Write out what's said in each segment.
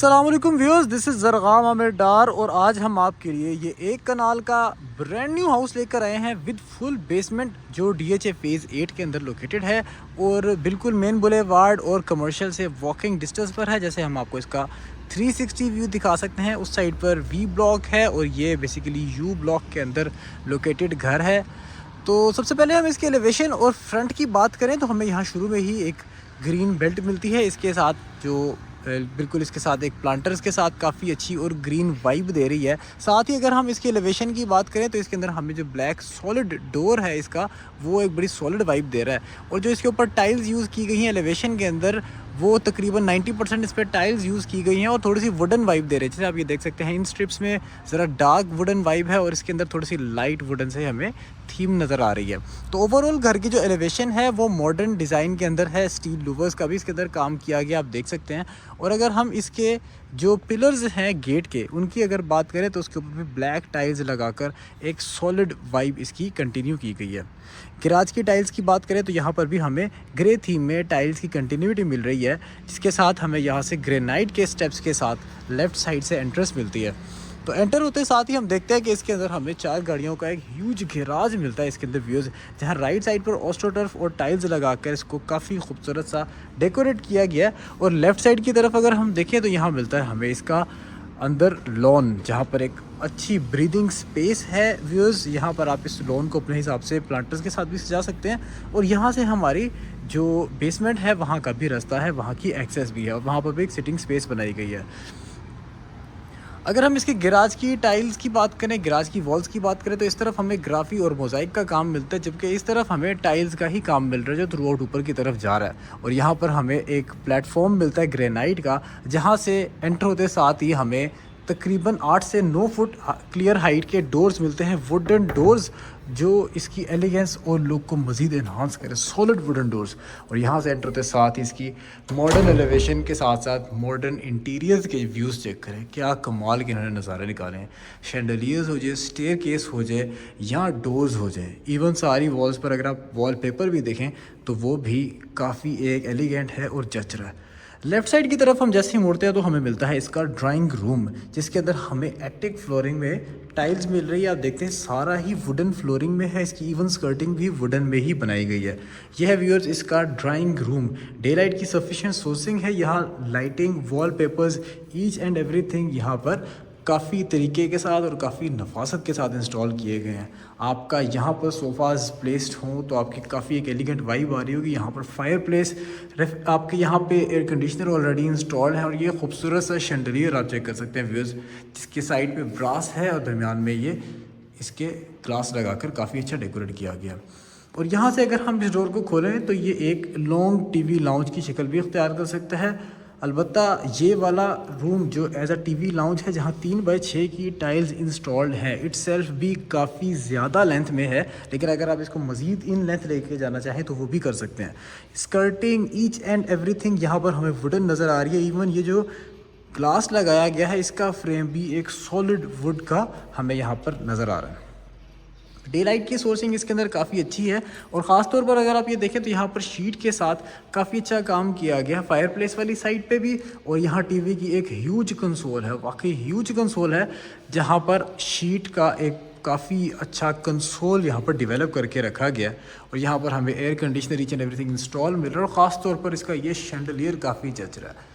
अस्सलामुअलैकुम viewers, this is ज़रग़ाम Aamir डार और आज हम आपके लिए ये एक कनाल का ब्रांड न्यू हाउस लेकर आए हैं विद फुल बेसमेंट जो डीएचए फेज़ 8 के अंदर लोकेटेड है और बिल्कुल मेन बुलेवार्ड और कमर्शियल से वॉकिंग डिस्टेंस पर है। जैसे हम आपको इसका 360 व्यू दिखा सकते हैं। उस साइड पर वी ब्लॉक है और ये बेसिकली यू ब्लॉक के अंदर लोकेटेड घर है। तो सबसे पहले हम इसके एलिवेशन और फ्रंट की बात करें तो हमें यहाँ शुरू में ही एक ग्रीन बेल्ट मिलती है। इसके साथ जो बिल्कुल इसके साथ एक प्लांटर्स के साथ काफ़ी अच्छी और ग्रीन वाइब दे रही है। साथ ही अगर हम इसके एलिवेशन की बात करें तो इसके अंदर हमें जो ब्लैक सॉलिड डोर है इसका वो एक बड़ी सॉलिड वाइब दे रहा है। और जो इसके ऊपर टाइल्स यूज़ की गई हैं एलिवेशन के अंदर वो तकरीबन 90% इस पर टाइल्स यूज़ की गई हैं और थोड़ी सी वुडन वाइब दे रही है। जैसे आप ये देख सकते हैं इन स्ट्रिप्स में ज़रा डार्क वुडन वाइब है और इसके अंदर थोड़ी सी लाइट वुडन से हमें थीम नज़र आ रही है। तो ओवरऑल घर की जो एलिवेशन है वो मॉडर्न डिज़ाइन के अंदर है। स्टील लूवर्स का भी इसके अंदर काम किया गया, आप देख सकते हैं। और अगर हम इसके जो पिलर्स हैं गेट के उनकी अगर बात करें तो उसके ऊपर भी ब्लैक टाइल्स लगाकर एक सॉलिड वाइब इसकी कंटिन्यू की गई है। गैराज की टाइल्स की बात करें तो यहाँ पर भी हमें ग्रे थीम में टाइल्स की कंटिन्यूटी मिल रही है, जिसके साथ हमें यहाँ से ग्रेनाइट के स्टेप्स के साथ लेफ़्ट साइड से एंट्रेंस मिलती है। तो एंटर होते साथ ही हम देखते हैं कि इसके अंदर हमें 4 गाड़ियों का एक ह्यूज गैराज मिलता है इसके अंदर व्यूज़, जहाँ राइट साइड पर ऑस्ट्रोटर्फ और टाइल्स लगाकर इसको काफ़ी खूबसूरत सा डेकोरेट किया गया है। और लेफ़्ट साइड की तरफ अगर हम देखें तो यहाँ मिलता है हमें इसका अंदर लॉन, जहाँ पर एक अच्छी ब्रीदिंग स्पेस है। व्यूअर्स, यहाँ पर आप इस लॉन को अपने हिसाब से प्लांटर्स के साथ भी सजा सकते हैं। और यहाँ से हमारी जो बेसमेंट है वहाँ का भी रास्ता है, वहाँ की एक्सेस भी है और वहाँ पर भी एक सिटिंग स्पेस बनाई गई है। अगर हम इसके गैराज की टाइल्स की बात करें, गैराज की वॉल्स की बात करें तो इस तरफ हमें ग्राफी और मोज़ाइक का काम मिलता है, जबकि इस तरफ हमें टाइल्स का ही काम मिल रहा है जो थ्रू आउट ऊपर की तरफ जा रहा है। और यहाँ पर हमें एक प्लेटफॉर्म मिलता है ग्रेनाइट का, जहाँ से एंटर होते साथ ही हमें तकरीबन 8 से 9 फुट क्लियर हाइट के डोर्स मिलते हैं, वुडन डोर्स जो इसकी एलिगेंस और लुक को मज़ीद इन्हांस करें, सॉलिड वुडन डोर्स। और यहाँ से एंटर होते साथ ही इसकी मॉडर्न एलिवेशन के साथ साथ मॉडर्न इंटीरियर्स के व्यूज़ चेक करें, क्या कमाल के इन्होंने नज़ारे निकाले हैं। शैंडलियर्स हो जाए, स्टेयर केस हो जाए या डोर्स हो जाए, इवन सारी वॉल्स पर अगर आप वॉल पेपर भी देखें तो वो भी काफ़ी एक एलिगेंट है और जच रहा है। लेफ़्ट साइड की तरफ हम जैसे ही मुड़ते हैं तो हमें मिलता है इसका ड्राइंग रूम, जिसके अंदर हमें एटिक फ्लोरिंग में टाइल्स मिल रही है। आप देखते हैं सारा ही वुडन फ्लोरिंग में है, इसकी इवन स्कर्टिंग भी वुडन में ही बनाई गई है। यह है व्यूअर्स इसका ड्राइंग रूम। डे लाइट की सफिशिएंट सोर्सिंग है, यहाँ lighting, wallpapers, each and everything यहाँ पर काफ़ी तरीके के साथ और काफ़ी नफासत के साथ इंस्टॉल किए गए हैं। आपका यहाँ पर सोफ़ाज़ प्लेस्ड हों तो आपकी काफ़ी एक एलिगेंट वाइब आ रही होगी। यहाँ पर फायर प्लेस, आपके यहाँ पे एयर कंडीशनर ऑलरेडी इंस्टॉल है। और ये खूबसूरत सा शैंडलियर आप चेक कर सकते हैं व्यूज़, जिसके साइड पे ब्रास है और दरमियान में ये इसके ग्लास लगाकर काफ़ी अच्छा डेकोरेट किया गया। और यहाँ से अगर हम इस डोर को खोलें तो ये एक लॉन्ग टीवी लाउंज की शक्ल भी इख्तियार कर सकता है। अलबत्ता ये वाला रूम जो एज अ टीवी लाउंज है, जहाँ 3x6 की टाइल्स इंस्टॉल्ड है, इट्सेल्फ भी काफ़ी ज़्यादा लेंथ में है। लेकिन अगर आप इसको मज़ीद इन लेंथ लेके जाना चाहें तो वो भी कर सकते हैं। स्कर्टिंग, ईच एंड एवरीथिंग यहाँ पर हमें वुडन नज़र आ रही है। इवन ये जो ग्लास लगाया गया है इसका फ्रेम भी एक सॉलिड वुड का हमें यहाँ पर नज़र आ रहा है। डे लाइट की सोर्सिंग इसके अंदर काफ़ी अच्छी है और ख़ास तौर पर अगर आप ये देखें तो यहाँ पर शीट के साथ काफ़ी अच्छा काम किया गया, फायर प्लेस वाली साइड पे भी। और यहाँ टीवी की एक ह्यूज कंसोल है, वाकई ह्यूज कंसोल है, जहाँ पर शीट का एक काफ़ी अच्छा कंसोल यहाँ पर डेवलप करके रखा गया। और यहाँ पर हमें air conditioner each and everything install मिल रहा है और ख़ास तौर पर इसका ये शैंडलियर काफ़ी जच रहा है।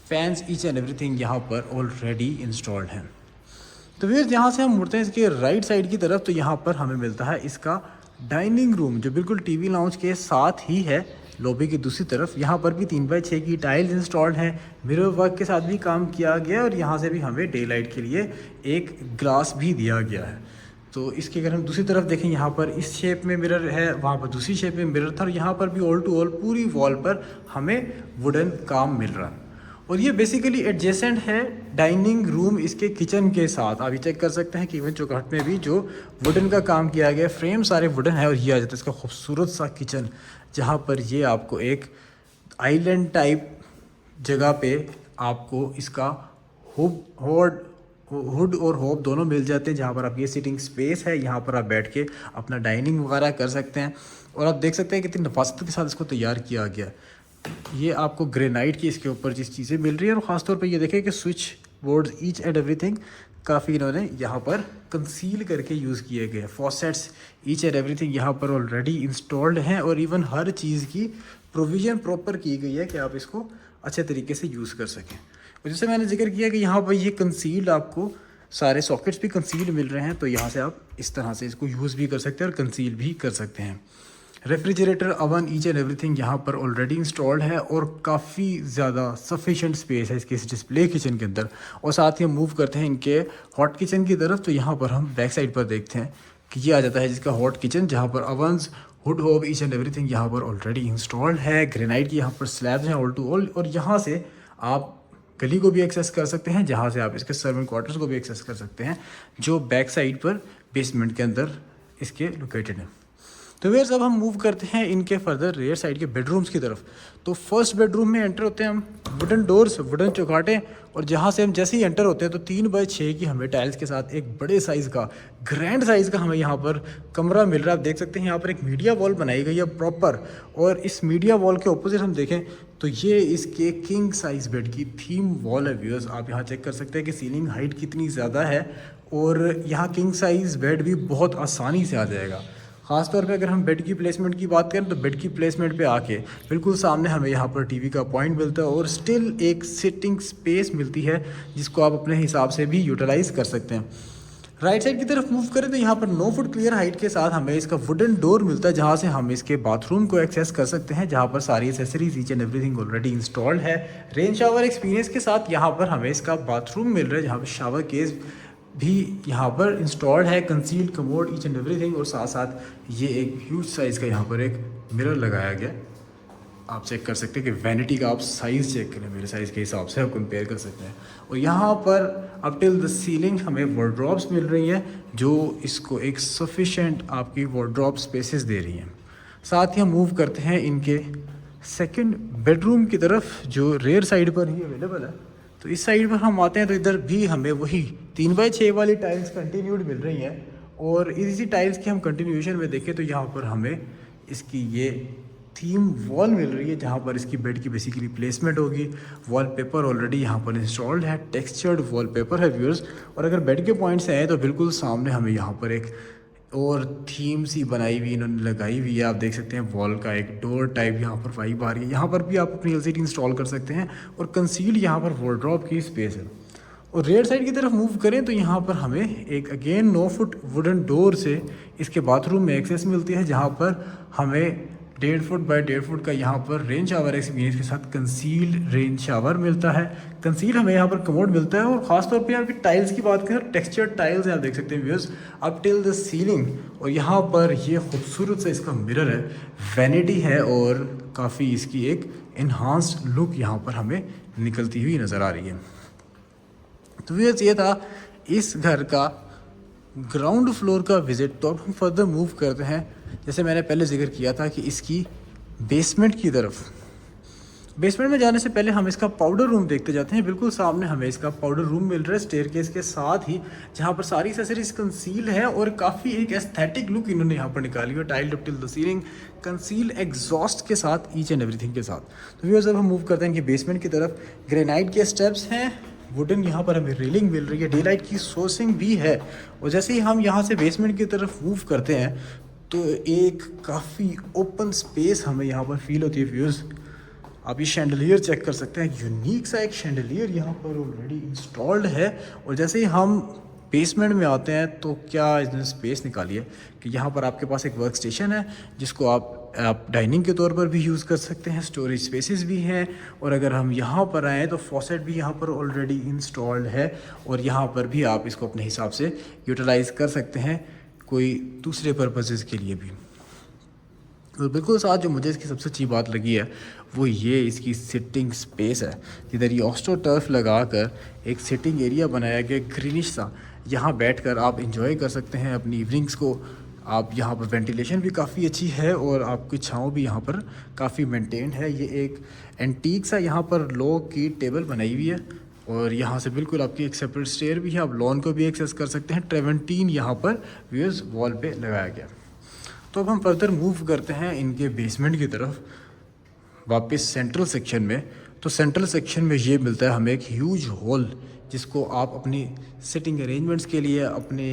फैंस ईच एंड एवरीथिंग यहाँ पर ऑलरेडी इंस्टॉल्ड हैं। तो फिर यहाँ से हम मुड़ते हैं इसके राइट साइड की तरफ तो यहाँ पर हमें मिलता है इसका डाइनिंग रूम, जो बिल्कुल टीवी लाउंज के साथ ही है लॉबी की दूसरी तरफ। यहाँ पर भी 3x6 की टाइल्स इंस्टॉल्ड हैं, मिरर वर्क के साथ भी काम किया गया और यहाँ से भी हमें डे लाइट के लिए एक ग्लास भी दिया गया है। तो इसके अगर हम दूसरी तरफ देखें, यहाँ पर इस शेप में मिरर है, वहाँ पर दूसरी शेप में मिरर था और यहाँ पर भी ऑल टू ऑल पूरी वॉल पर हमें वुडन काम मिल रहा है। और ये बेसिकली एडजेसेंट है डाइनिंग रूम इसके किचन के साथ। आप ये चेक कर सकते हैं कि इवन चौखट में भी जो वुडन का काम किया गया, फ्रेम सारे वुडन है। और ये आ जाता है इसका खूबसूरत सा किचन, जहाँ पर ये आपको एक आइलैंड टाइप जगह पे आपको इसका हुड और होब दोनों मिल जाते हैं, जहाँ पर आप ये सिटिंग स्पेस है, यहाँ पर आप बैठ के अपना डाइनिंग वगैरह कर सकते हैं। और आप देख सकते हैं कितनी नफासत के साथ इसको तैयार किया गया। ये आपको ग्रेनाइट की इसके ऊपर जिस चीज़ें मिल रही है, और ख़ासतौर पे ये देखें कि switch boards each and everything काफ़ी इन्होंने यहाँ पर कंसील करके यूज़ किए गए हैं। फॉसेट्स ईच एंड एवरीथिंग यहाँ पर ऑलरेडी इंस्टॉल्ड हैं, और इवन हर चीज़ की प्रोविज़न प्रॉपर की गई है कि आप इसको अच्छे तरीके से यूज़ कर सकें। और जैसे मैंने जिक्र किया कि यहाँ पर ये कंसील्ड आपको सारे सॉकेट्स भी कंसील्ड मिल रहे हैं, तो यहाँ से आप इस तरह से इसको यूज़ भी कर सकते हैं और कंसील भी कर सकते हैं। Refrigerator, oven, each and everything यहाँ पर ऑलरेडी इंस्टॉल्ड है, और काफ़ी ज़्यादा सफिशेंट स्पेस है इसके इस डिस्प्ले किचन के अंदर। और साथ ही हम मूव करते हैं इनके हॉट किचन की तरफ, तो यहाँ पर हम बैक साइड पर देखते हैं कि ये आ जाता है जिसका हॉट किचन, जहाँ पर अवंस, हुड होब, ईच एंड एवरीथिंग यहाँ पर ऑलरेडी इंस्टॉल्ड है। ग्रेनाइट की यहाँ पर स्लैब्स हैं ऑल टू ऑल, और यहाँ से आप गली को भी एक्सेस कर सकते हैं, जहाँ से आप इसके सर्वेंट क्वार्टर्स को भी एक्सेस कर सकते हैं, जो बैक साइड पर बेसमेंट के अंदर इसके लोकेटेड है। तो वेयर्स अब हम मूव करते हैं इनके फर्दर रेयर साइड के बेडरूम्स की तरफ। तो फर्स्ट बेडरूम में एंटर होते हैं हम, वुडन डोर्स, वुडन चौखाटें, और जहाँ से हम जैसे ही एंटर होते हैं तो 3x6 की हमें टाइल्स के साथ एक बड़े साइज़ का, ग्रैंड साइज़ का हमें यहाँ पर कमरा मिल रहा है। आप देख सकते हैं यहाँ पर एक मीडिया वॉल बनाई गई है प्रॉपर, और इस मीडिया वॉल के ऑपोजिट हम देखें तो ये इसके किंग साइज़ बेड की थीम वॉल है। व्यूअर्स आप यहाँ चेक कर सकते हैं कि सीलिंग हाइट कितनी ज़्यादा है, और यहाँ किंग साइज़ बेड भी बहुत आसानी से आ जाएगा। ख़ासतौर पे अगर हम बेड की प्लेसमेंट की बात करें तो बेड की प्लेसमेंट पे आके बिल्कुल सामने हमें यहाँ पर टीवी का पॉइंट मिलता है, और स्टिल एक सिटिंग स्पेस मिलती है जिसको आप अपने हिसाब से भी यूटिलाइज़ कर सकते हैं। राइट साइड की तरफ मूव करें तो यहाँ पर 9 फुट क्लियर हाइट के साथ हमें इसका वुडन डोर मिलता है, जहाँ से हम इसके बाथरूम को एक्सेस कर सकते हैं, जहाँ पर सारी accessories each and everything already installed है। रेन शावर एक्सपीरियंस के साथ यहाँ पर हमें इसका बाथरूम मिल रहा है, जहाँ पर शावर केस भी यहाँ पर इंस्टॉल्ड है, concealed commode each and everything, और साथ साथ ये एक ह्यूज साइज़ का यहाँ पर एक मिरर लगाया गया। आप चेक कर सकते हैं कि वैनिटी का आप साइज़ चेक करें, मेरे साइज़ के हिसाब से आप कंपेयर कर सकते हैं। और यहाँ पर अप टिल द सीलिंग हमें वार्डरोब्स मिल रही हैं, जो इसको एक सफिशेंट आपकी वार्डरोब स्पेसेस दे रही हैं। साथ ही हम मूव करते हैं इनके सेकंड बेडरूम की तरफ, जो रेयर साइड पर ही अवेलेबल है। तो इस साइड पर हम आते हैं तो इधर भी हमें वही 3x6 वाली टाइल्स कंटिन्यूड मिल रही हैं, और इसी टाइल्स की हम कंटिन्यूएशन में देखें तो यहाँ पर हमें इसकी ये थीम वॉल मिल रही है, जहाँ पर इसकी बेड की बेसिकली प्लेसमेंट होगी। वॉलपेपर ऑलरेडी यहाँ पर इंस्टॉल्ड है, टेक्सचर्ड वॉलपेपर है व्यूअर्स। और अगर बेड के पॉइंट से आए तो बिल्कुल सामने हमें यहाँ पर एक और थीम सी बनाई हुई इन्होंने लगाई हुई है। आप देख सकते हैं वॉल का एक डोर टाइप यहाँ पर वाइब आ रही है। यहाँ पर भी आप अपनी एलसीडी इंस्टॉल कर सकते हैं, और कंसील्ड यहाँ पर वार्डरोब की स्पेस है। और रेयर साइड की तरफ मूव करें तो यहाँ पर हमें एक अगेन 9 फुट वुडन डोर से इसके बाथरूम में एक्सेस मिलती है, जहाँ पर हमें 1.5 फुट बाय 1.5 फुट का यहाँ पर रेन शावर एक्सपीरियंस के साथ कंसील्ड रेन शावर मिलता है। कंसील हमें यहाँ पर कमोड मिलता है, और ख़ासतौर पे आपकी टाइल्स की बात करें, टेक्सचर्ड टाइल्स हैं, आप देख सकते हैं viewers, up till the ceiling. और यहाँ पर ये खूबसूरत सा इसका मिरर है, वैनिटी है, और काफ़ी इसकी एक इन्हांस्ड लुक यहाँ पर हमें निकलती हुई नज़र आ रही है। तो व्यूअर्स ये था इस घर का ग्राउंड फ्लोर का विज़िट। तो अब हम फर्दर मूव करते हैं, जैसे मैंने पहले जिक्र किया था कि इसकी बेसमेंट की तरफ। बेसमेंट में जाने से पहले हम इसका पाउडर रूम देखते जाते हैं। बिल्कुल सामने हमें इसका पाउडर रूम मिल रहा है स्टेयरकेस के साथ ही, जहाँ पर सारी एक्सेसरीज कंसील है, और काफ़ी एक एस्थेटिक लुक इन्होंने यहाँ पर निकाली हुई है। Tiled up till the ceiling, conceal exhaust के साथ, ईच एंड एवरीथिंग के साथ। तो व्यूअर्स अब हम मूव करते हैं कि बेसमेंट की तरफ। ग्रेनाइट के स्टेप्स हैं, वुडन यहाँ पर हमें रेलिंग मिल रही है, डे लाइट की सोर्सिंग भी है। और जैसे ही हम यहाँ से बेसमेंट की तरफ मूव करते हैं तो एक काफ़ी ओपन स्पेस हमें यहाँ पर फील होती है व्यूअर्स। आप ये शैंडलियर चेक कर सकते हैं, यूनिक सा एक शैंडलियर यहाँ पर ऑलरेडी इंस्टॉल्ड है। और जैसे ही हम बेसमेंट में आते हैं तो क्या इसने स्पेस निकाली है कि यहाँ पर आपके पास एक वर्क स्टेशन है, जिसको आप डाइनिंग के तौर पर भी यूज़ कर सकते हैं। स्टोरेज स्पेसेस भी हैं, और अगर हम यहाँ पर आएँ तो फॉसेट भी यहाँ पर ऑलरेडी इंस्टॉल्ड है, और यहाँ पर भी आप इसको अपने हिसाब से यूटिलाइज़ कर सकते हैं कोई दूसरे पर्पसेस के लिए भी। तो बिल्कुल साथ जो मुझे इसकी सबसे अच्छी बात लगी है वो ये इसकी सिटिंग स्पेस है, जिधर ये ऑस्ट्रो टर्फ लगा कर एक सिटिंग एरिया बनाया गया ग्रीनिश सा। यहाँ बैठकर आप इंजॉय कर सकते हैं अपनी इवनिंग्स को। आप यहाँ पर वेंटिलेशन भी काफ़ी अच्छी है, और आपकी छाँव भी यहाँ पर काफ़ी मेंटेन है। ये एक एंटीक सा यहाँ पर लो की टेबल बनाई हुई है, और यहाँ से बिल्कुल आपकी एक सेपरेट स्टेयर भी है, आप लॉन को भी एक्सेस कर सकते हैं। ट्रेवेंटीन यहाँ पर व्यूअर्स वॉल पे लगाया गया। तो अब हम फर्दर मूव करते हैं इनके बेसमेंट की तरफ। वापस सेंट्रल सेक्शन में, तो सेंट्रल सेक्शन में ये मिलता है हमें एक ह्यूज हॉल, जिसको आप अपनी सिटिंग अरेंजमेंट्स के लिए, अपने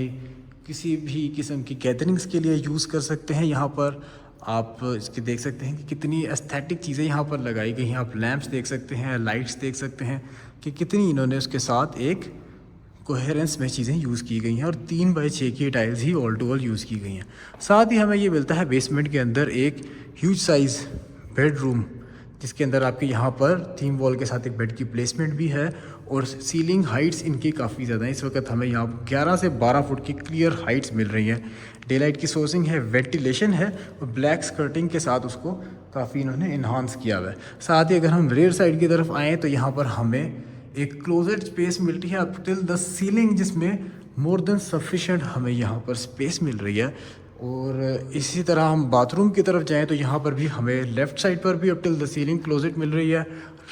किसी भी किस्म की गैदरिंग्स के लिए यूज़ कर सकते हैं। यहाँ पर आप इसके देख सकते हैं कि कितनी एस्थेटिक चीज़ें यहाँ पर लगाई गई हैं। आप लैंप्स देख सकते हैं, लाइट्स देख सकते हैं कि कितनी इन्होंने उसके साथ एक कोहेरेंस में चीज़ें यूज़ की गई हैं, और 3x6 की टाइल्स ही ऑल टू ऑल यूज़ की गई हैं। साथ ही हमें ये मिलता है बेसमेंट के अंदर एक ह्यूज साइज़ बेडरूम, जिसके अंदर आपके यहाँ पर थीम वॉल के साथ एक बेड की प्लेसमेंट भी है, और सीलिंग हाइट्स इनकी काफ़ी ज़्यादा है। इस वक्त हमें यहाँ 11 से 12 फुट की क्लियर हाइट्स मिल रही हैं। डे लाइट की सोर्सिंग है, वेंटिलेशन है, और ब्लैक स्कर्टिंग के साथ उसको काफ़ी इन्होंने इन्हांस किया हुआ है। साथ ही अगर हम रेयर साइड की तरफ आएँ तो यहाँ पर हमें एक क्लोजेट स्पेस मिलती है अप टिल द सीलिंग, जिसमें मोर देन सफिशेंट हमें यहाँ पर स्पेस मिल रही है। और इसी तरह हम बाथरूम की तरफ जाएं तो यहाँ पर भी हमें लेफ़्ट साइड पर भी up till the ceiling closet मिल रही है,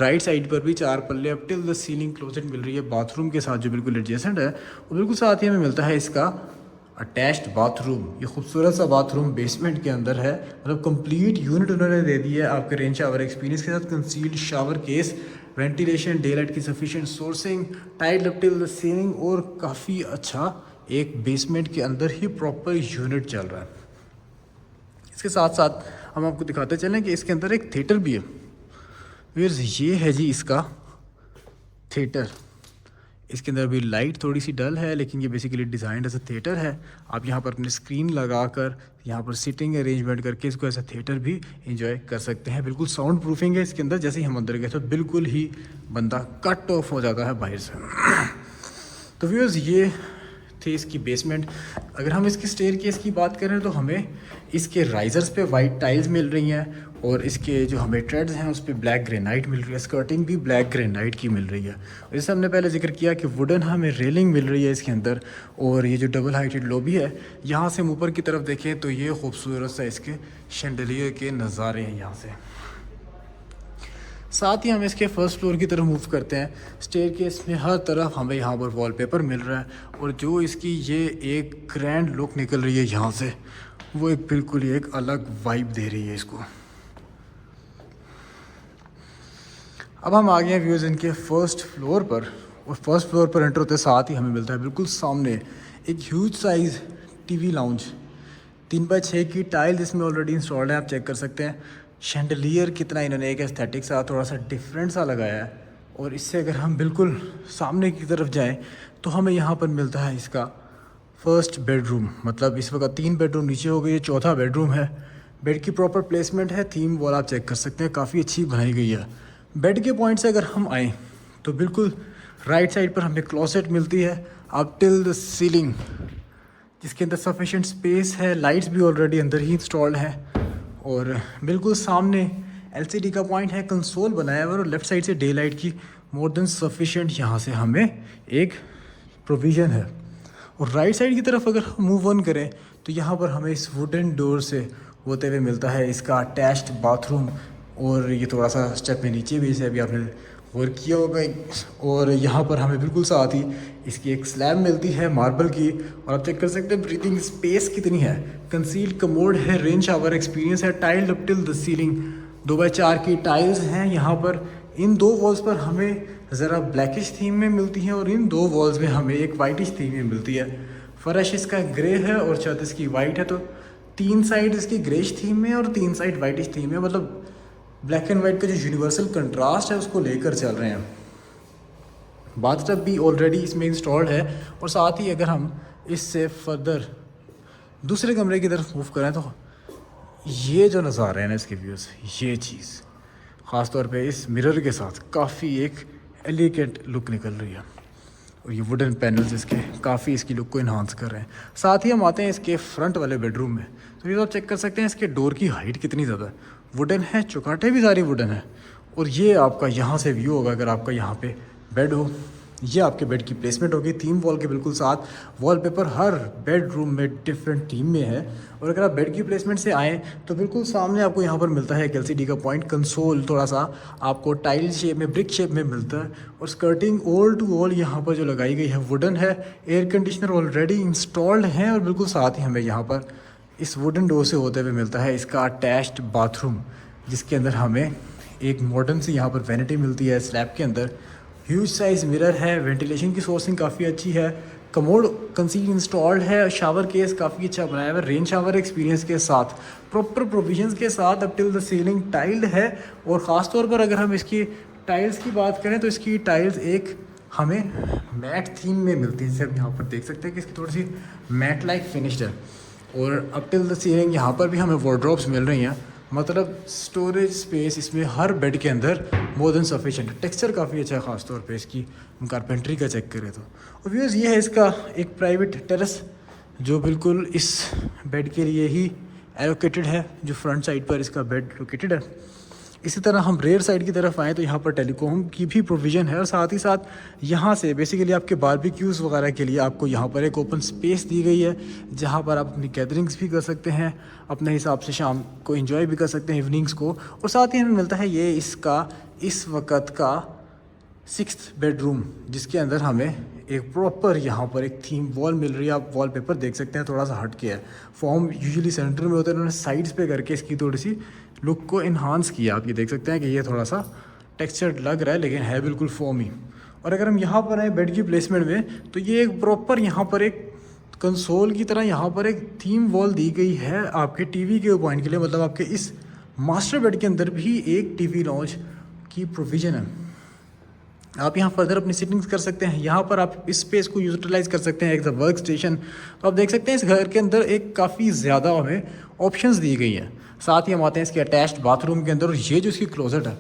राइट साइड पर भी 4 पल्ले up till the ceiling closet मिल रही है बाथरूम के साथ, जो बिल्कुल एडजेसेंट है। और बिल्कुल साथ ही हमें मिलता है इसका अटैच्ड बाथरूम। ये खूबसूरत सा बाथरूम बेसमेंट के अंदर है, मतलब कंप्लीट यूनिट उन्होंने दे दी है आपके रेन शावर एक्सपीरियंस के साथ। Concealed shower case, ventilation, day light की sufficient sourcing, tied up till the ceiling, और काफ़ी अच्छा एक बेसमेंट के अंदर ही प्रॉपर यूनिट चल रहा है। इसके साथ साथ हम आपको दिखाते चलें कि इसके अंदर एक थिएटर भी है। व्यूअर्स, ये है जी इसका थिएटर। इसके अंदर भी लाइट थोड़ी सी डल है, लेकिन ये basically designed as a theatre है। आप यहाँ पर अपनी स्क्रीन लगाकर यहाँ पर सीटिंग अरेंजमेंट करके इसको एज अ थिएटर भी इंजॉय कर सकते हैं। बिल्कुल साउंड प्रूफिंग है इसके अंदर। जैसे ही हम अंदर गए तो बिल्कुल ही बंदा कट ऑफ हो जाता है बाहर से। तो व्यूअर्स, ये थी इसकी बेसमेंट। अगर हम इसकी स्टेयरकेस की बात करें तो हमें इसके राइजर्स पे वाइट टाइल्स मिल रही हैं, और इसके जो हमें ट्रेड्स हैं उस पर ब्लैक ग्रेनाइट मिल रही है। स्कर्टिंग भी ब्लैक ग्रेनाइट की मिल रही है। और जैसे हमने पहले जिक्र किया कि वुडन हमें रेलिंग मिल रही है इसके अंदर। और ये जो डबल हाइटेड लॉबी है, यहाँ से हम ऊपर की तरफ देखें तो ये खूबसूरत सा इसके शैंडलियर के नज़ारे हैं यहाँ से। साथ ही हम इसके फर्स्ट फ्लोर की तरफ मूव करते हैं। स्टेयरकेस में हर तरफ हमें यहाँ पर वॉलपेपर मिल रहा है, और जो इसकी ये एक ग्रैंड लुक निकल रही है यहाँ से, वो एक बिल्कुल ही एक अलग वाइब दे रही है इसको। अब हम आ गए हैं व्यूज़ इनके फर्स्ट फ्लोर पर, और फर्स्ट फ्लोर पर एंटर होते साथ ही हमें मिलता है बिल्कुल सामने एक huge size TV lounge. 3x6 की टाइल इसमें ऑलरेडी इंस्टॉल्ड है, आप चेक कर सकते हैं। शैंडलियर कितना इन्होंने एक एस्थेटिक सा थोड़ा सा डिफरेंट सा लगाया है। और इससे अगर हम बिल्कुल सामने की तरफ जाएं तो हमें यहाँ पर मिलता है इसका फर्स्ट बेडरूम। मतलब इस वक्त 3 बेडरूम नीचे हो गए, ये चौथा बेडरूम है। बेड की प्रॉपर प्लेसमेंट है, थीम वॉल आप चेक कर सकते हैं, काफ़ी अच्छी बनाई गई है। बेड के पॉइंट से अगर हम आएँ तो बिल्कुल राइट साइड पर हमें क्लोसेट मिलती है अप टिल द सीलिंग, जिसके अंदर सफिशेंट स्पेस है। लाइट्स भी ऑलरेडी अंदर ही इंस्टॉल्ड हैं, और बिल्कुल सामने एलसीडी का पॉइंट है, कंसोल बनाया हुआ है, और लेफ़्ट साइड से डे लाइट की मोर देन सफिशेंट यहाँ से हमें एक प्रोविज़न है। और राइट साइड की तरफ अगर हम मूव ऑन करें तो यहाँ पर हमें इस वुडन डोर से होते हुए मिलता है इसका अटैच्ड बाथरूम। और ये थोड़ा सा स्टेप में नीचे भी, जैसे अभी आपने वर्क किया होगा। और यहाँ पर हमें बिल्कुल साथ ही इसकी एक स्लैब मिलती है मार्बल की, और आप चेक कर सकते हैं ब्रीथिंग स्पेस कितनी है। कंसील्ड कमोड है, रेन शावर एक्सपीरियंस है, tiled up till the ceiling, 2x4 की टाइल्स हैं यहाँ पर। इन 2 वॉल्स पर हमें ज़रा ब्लैकिश थीम में मिलती है, और इन 2 वॉल्स में हमें एक वाइटिश थीम में मिलती है। फर्श इसका ग्रे है और छत इसकी वाइट है, तो 3 साइड इसकी ग्रेश थीम में और 3 साइड वाइटिश थीम में, मतलब ब्लैक एंड वाइट का जो यूनिवर्सल कंट्रास्ट है उसको लेकर चल रहे हैं। बाथटब भी ऑलरेडी इसमें इंस्टॉल्ड है। और साथ ही अगर हम इससे फर्दर दूसरे कमरे की तरफ मूव करें तो ये जो नज़ारे हैं ना इसके व्यूज़, ये चीज़ ख़ास तौर पे इस मिरर के साथ काफ़ी एक एलिगेंट लुक निकल रही है। और ये वुडन पैनल्स इसके काफ़ी इसकी लुक को इन्हांस कर रहे हैं। साथ ही हम आते हैं इसके फ्रंट वाले बेडरूम में, तो ये आप चेक कर सकते हैं इसके डोर की हाइट कितनी ज़्यादा है। वुडन है, चौकाटे भी सारी वुडन है। और ये आपका यहाँ से व्यू होगा अगर आपका यहाँ पे बेड हो। ये आपके बेड की प्लेसमेंट होगी थीम वॉल के बिल्कुल साथ। वॉलपेपर हर बेडरूम में डिफरेंट थीम में है। और अगर आप बेड की प्लेसमेंट से आएँ तो बिल्कुल सामने आपको यहाँ पर मिलता है एक एलसीडी का पॉइंट। कंसोल थोड़ा सा आपको टाइल शेप में, ब्रिक शेप में मिलता है। और स्कर्टिंग ऑल टू ऑल यहाँ पर जो लगाई गई है वुडन है। एयर कंडीशनर ऑलरेडी इंस्टॉल्ड है। और बिल्कुल साथ ही हमें यहाँ पर इस वुडन डोर से होते हुए मिलता है इसका अटैच्ड बाथरूम, जिसके अंदर हमें एक मॉडर्न सी यहाँ पर वैनिटी मिलती है स्लैब के अंदर। ह्यूज साइज़ मिरर है, वेंटिलेशन की सोर्सिंग काफ़ी अच्छी है, कमोड कंसील इंस्टॉल्ड है, शावर केस काफ़ी अच्छा बनाया हुआ है, रेन शावर एक्सपीरियंस के साथ, प्रॉपर प्रोविजंस के साथ up till the ceiling tiled है। और ख़ास तौर पर अगर हम इसकी टाइल्स की बात करें तो इसकी टाइल्स एक हमें मैट थीम में मिलती है, जैसे हम यहाँ पर देख सकते हैं कि इसकी थोड़ी सी मैट लाइक फिनिश्ड है। और अप टिल द सीलिंग यहाँ पर भी हमें वार्डरोब्स मिल रही हैं, मतलब स्टोरेज स्पेस इसमें हर बेड के अंदर मोर देन सफिशिएंट है। टेक्सचर काफ़ी अच्छा है, ख़ास तौर पे इसकी हम कारपेंट्री का चेक करें तो। और व्यूअर्स ये है इसका एक प्राइवेट टेरेस जो बिल्कुल इस बेड के लिए ही एलोकेटेड है, जो फ्रंट साइड पर इसका बेड लोकेटेड है। इसी तरह हम रेयर साइड की तरफ आएँ तो यहाँ पर टेलीकॉम की भी प्रोविज़न है, और साथ ही साथ यहाँ से बेसिकली आपके बारबेक्यूज़ वगैरह के लिए आपको यहाँ पर एक ओपन स्पेस दी गई है, जहाँ पर आप अपनी गैदरिंग्स भी कर सकते हैं, अपने हिसाब से शाम को एंजॉय भी कर सकते हैं इवनिंग्स को। और साथ ही हमें मिलता है ये इसका इस वक्त का 6th बेडरूम, जिसके अंदर हमें एक प्रॉपर यहाँ पर एक थीम वॉल मिल रही है। आप वॉलपेपर देख सकते हैं, थोड़ा सा हट के है, फॉर्म यूजुअली सेंटर में होता है, उन्होंने साइड्स पे करके इसकी थोड़ी सी लुक को इन्हांस किया। आप ये देख सकते हैं कि ये थोड़ा सा टेक्सचर्ड लग रहा है, लेकिन है बिल्कुल फॉर्मी। और अगर हम यहाँ पर आए बेड की प्लेसमेंट में, तो ये एक प्रॉपर यहाँ पर एक कंसोल की तरह यहाँ पर एक थीम वॉल दी गई है आपके टीवी के पॉइंट के लिए, मतलब आपके इस मास्टर बेड के अंदर भी एक टीवी लॉन्च की प्रोविज़न है। आप यहाँ फर्दर अपनी सेटिंग्स कर सकते हैं, यहाँ पर आप इस स्पेस को यूटिलाइज़ कर सकते हैं एज अ वर्क स्टेशन। तो आप देख सकते हैं इस घर के अंदर एक काफ़ी ज़्यादा हमें ऑप्शंस दी गई हैं। साथ ही हम आते हैं इसके अटैच्ड बाथरूम के अंदर, और ये जो इसकी क्लोजेट है,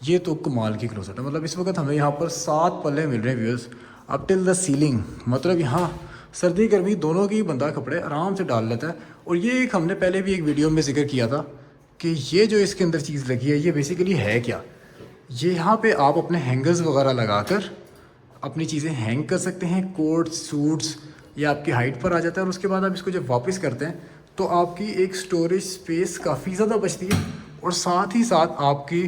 ये तो कमाल की क्लोजेट है। मतलब इस वक्त हमें यहाँ पर 7 पल्ले मिल रहे हैं viewers, up till the ceiling. मतलब यहाँ सर्दी गर्मी दोनों के ही बंदा कपड़े आराम से डाल लेता है। और ये एक हमने पहले भी एक वीडियो में जिक्र किया था कि ये जो इसके अंदर चीज़ लगी है, ये बेसिकली है क्या, ये यहाँ पे आप अपने हैंगर्स वगैरह लगाकर अपनी चीज़ें हैंग कर सकते हैं, कोट्स सूट्स, ये आपकी हाइट पर आ जाता है। और उसके बाद आप इसको जब वापस करते हैं तो आपकी एक स्टोरेज स्पेस काफ़ी ज़्यादा बचती है, और साथ ही साथ आपकी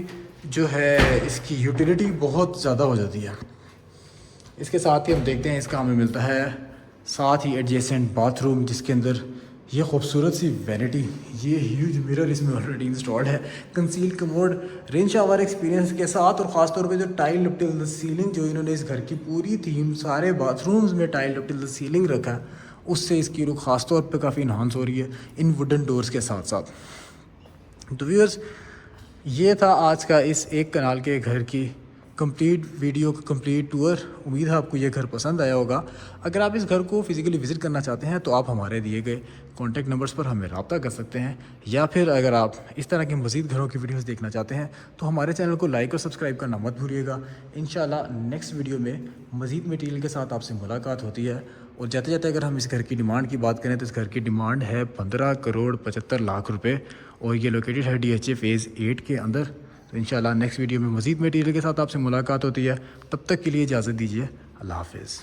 जो है इसकी यूटिलिटी बहुत ज़्यादा हो जाती है। इसके साथ ही हम देखते हैं इसका हमें मिलता है साथ ही एडजेसेंट बाथरूम, जिसके अंदर ये खूबसूरत सी वैनिटी, ये ह्यूज मिरर इसमें ऑलरेडी इंस्टॉल्ड है, conceal commode, rain shower experience के साथ। और ख़ास तौर पे जो tile up till the ceiling, जो इन्होंने इस घर की पूरी थीम सारे बाथरूम्स में tile up till the ceiling रखा है, उससे इसकी लुक ख़ास तौर पे काफ़ी इन्हांस हो रही है इन वुडन डोर्स के साथ साथ। तो व्यूअर्स, ये था आज का इस एक कनाल के घर की कंप्लीट वीडियो का कंप्लीट टूर। उम्मीद है आपको ये घर पसंद आया होगा। अगर आप इस घर को फिज़िकली विज़िट करना चाहते हैं तो आप हमारे दिए गए कॉन्टैक्ट नंबर्स पर हमें रब्ता कर सकते हैं, या फिर अगर आप इस तरह के मज़ीद घरों की वीडियोस देखना चाहते हैं तो हमारे चैनल को लाइक और सब्सक्राइब करना मत भूलिएगा। इंशाल्लाह नेक्स्ट वीडियो में मज़ीद मटीरियल के साथ आपसे मुलाकात होती है। और जाते जाते अगर हम इस घर की डिमांड की बात करें तो इस घर की डिमांड है 15,75,00,000 रुपये, और ये लोकेटेड है DHA फ़ेज़ 8 के अंदर। तो इंशाल्लाह नेक्स्ट वीडियो में मज़ीद मटीरियल के साथ आपसे मुलाकात होती है। तब तक के लिए इजाज़त दीजिए, अल्लाह हाफ़िज़।